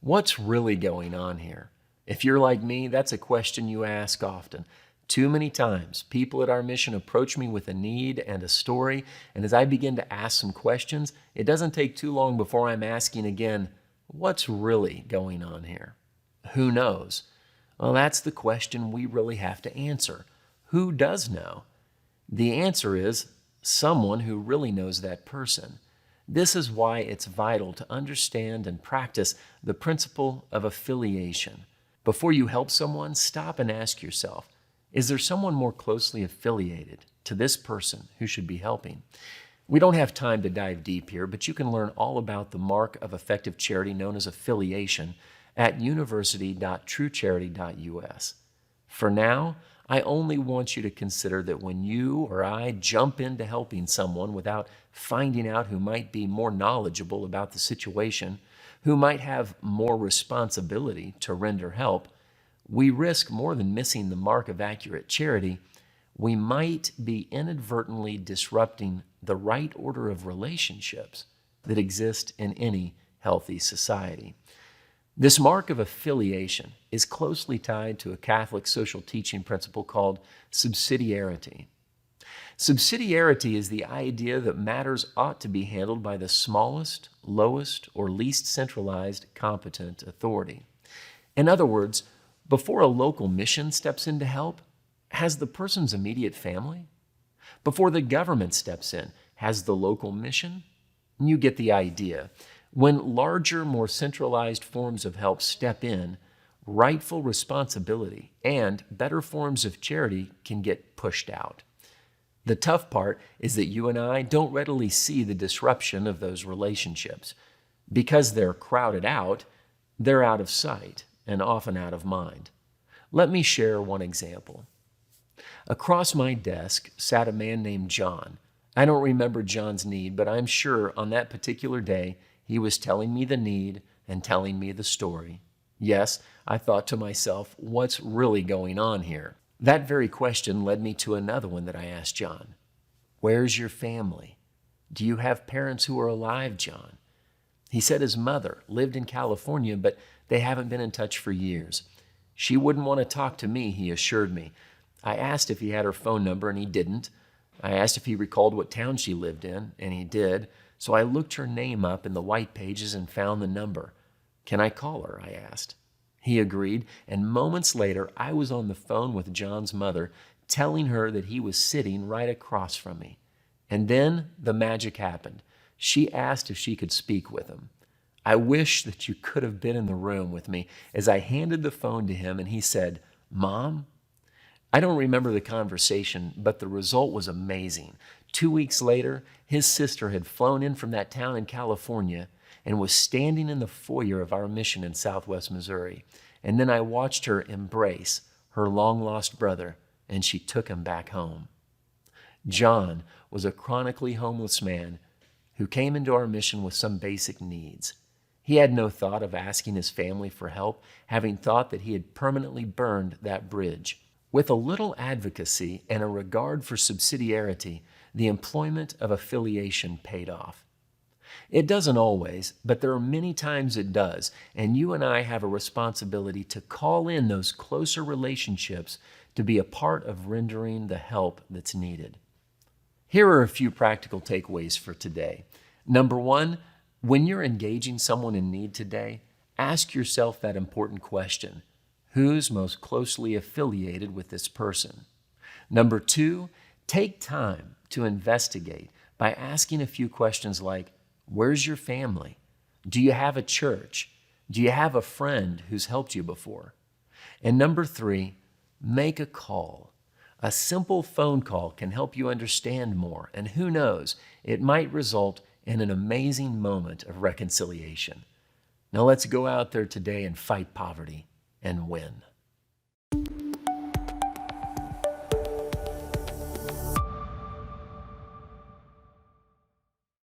What's really going on here? If you're like me, that's a question you ask often. Too many times, people at our mission approach me with a need and a story, and as I begin to ask some questions, it doesn't take too long before I'm asking again, what's really going on here? Who knows? Well, that's the question we really have to answer. Who does know? The answer is someone who really knows that person. This is why it's vital to understand and practice the principle of affiliation. Before you help someone, stop and ask yourself, is there someone more closely affiliated to this person who should be helping? We don't have time to dive deep here, but you can learn all about the mark of effective charity known as affiliation at university.truecharity.us. For now, I only want you to consider that when you or I jump into helping someone without finding out who might be more knowledgeable about the situation, who might have more responsibility to render help, we risk more than missing the mark of accurate charity. We might be inadvertently disrupting the right order of relationships that exist in any healthy society. This mark of affiliation is closely tied to a Catholic social teaching principle called subsidiarity. Subsidiarity is the idea that matters ought to be handled by the smallest, lowest, or least centralized competent authority. In other words, before a local mission steps in to help, has the person's immediate family? Before the government steps in, has the local mission? You get the idea. When larger, more centralized forms of help step in, rightful responsibility and better forms of charity can get pushed out. The tough part is that you and I don't readily see the disruption of those relationships. Because they're crowded out, they're out of sight and often out of mind. Let me share one example. Across my desk sat a man named John. I don't remember John's need, but I'm sure on that particular day, he was telling me the need and telling me the story. Yes, I thought to myself, what's really going on here? That very question led me to another one that I asked John. Where's your family? Do you have parents who are alive, John? He said his mother lived in California, but they haven't been in touch for years. She wouldn't want to talk to me, he assured me. I asked if he had her phone number, and he didn't. I asked if he recalled what town she lived in, and he did. So I looked her name up in the white pages and found the number. Can I call her? I asked. He agreed, and moments later, I was on the phone with John's mother, telling her that he was sitting right across from me. And then the magic happened. She asked if she could speak with him. I wish that you could have been in the room with me as I handed the phone to him, and he said, "Mom?" I don't remember the conversation, but the result was amazing. 2 weeks later, his sister had flown in from that town in California and was standing in the foyer of our mission in southwest Missouri. And then I watched her embrace her long-lost brother, and she took him back home. John was a chronically homeless man who came into our mission with some basic needs. He had no thought of asking his family for help, having thought that he had permanently burned that bridge. With a little advocacy and a regard for subsidiarity, the employment of affiliation paid off. It doesn't always, but there are many times it does, and you and I have a responsibility to call in those closer relationships to be a part of rendering the help that's needed. Here are a few practical takeaways for today. Number one, when you're engaging someone in need today, ask yourself that important question. Who's most closely affiliated with this person? Number two, take time to investigate by asking a few questions like, where's your family? Do you have a church? Do you have a friend who's helped you before? And number three, make a call. A simple phone call can help you understand more, and who knows, it might result in an amazing moment of reconciliation. Now let's go out there today and fight poverty and win.